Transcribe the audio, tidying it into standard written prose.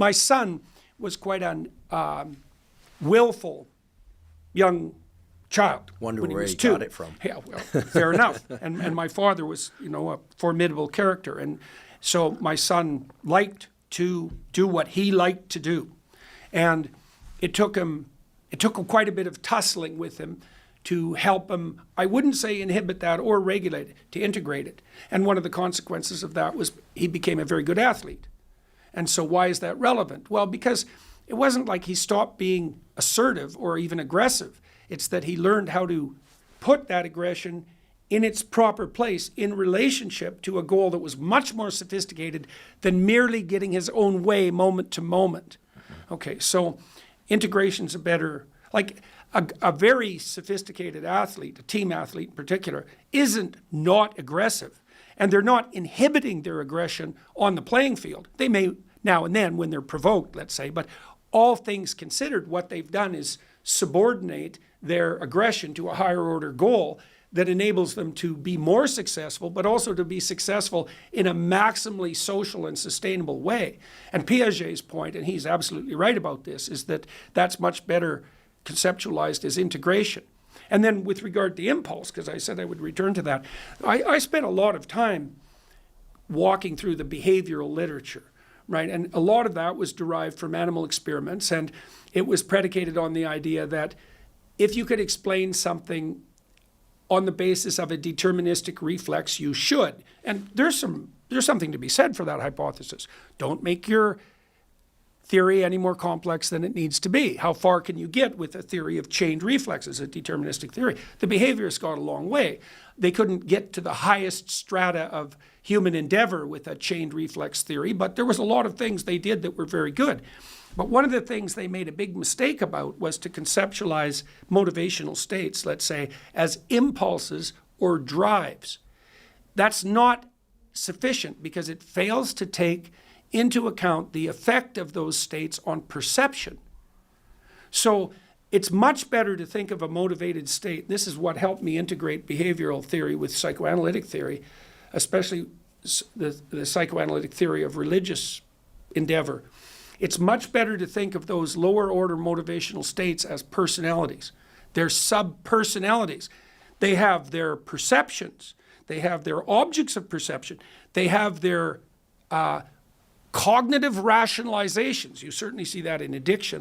My son was quite an willful young child. Wonder when he where was he 2. got it from. Yeah, well, fair enough. And my father was, a formidable character. And so my son liked to do what he liked to do. And it took him quite a bit of tussling with him to help him, I wouldn't say inhibit that or regulate it, to integrate it. And one of the consequences of that was he became a very good athlete. And so why is that relevant? Well, because it wasn't like he stopped being assertive or even aggressive. It's that he learned how to put that aggression in its proper place in relationship to a goal that was much more sophisticated than merely getting his own way moment to moment. Okay, so integration's a better, like a very sophisticated athlete, a team athlete in particular, isn't not aggressive. And they're not inhibiting their aggression on the playing field. They may now and then when they're provoked, let's say, but all things considered, what they've done is subordinate their aggression to a higher order goal that enables them to be more successful, but also to be successful in a maximally social and sustainable way. And Piaget's point, and he's absolutely right about this, is that that's much better conceptualized as integration. And then with regard to impulse, because I said I would return to that, I spent a lot of time walking through the behavioral literature, right? And a lot of that was derived from animal experiments, and it was predicated on the idea that if you could explain something on the basis of a deterministic reflex, you should. And there's something to be said for that hypothesis. Don't make your theory any more complex than it needs to be. How far can you get with a theory of chained reflexes, a deterministic theory? The behaviorists got a long way. They couldn't get to the highest strata of human endeavor with a chained reflex theory, but there was a lot of things they did that were very good. But one of the things they made a big mistake about was to conceptualize motivational states, let's say, as impulses or drives. That's not sufficient because it fails to take into account the effect of those states on perception. So it's much better to think of a motivated state. This is what helped me integrate behavioral theory with psychoanalytic theory, especially the psychoanalytic theory of religious endeavor. It's much better to think of those lower order motivational states as personalities. They're sub-personalities. They have their perceptions. They have their objects of perception. They have their cognitive rationalizations. You certainly see that in addiction.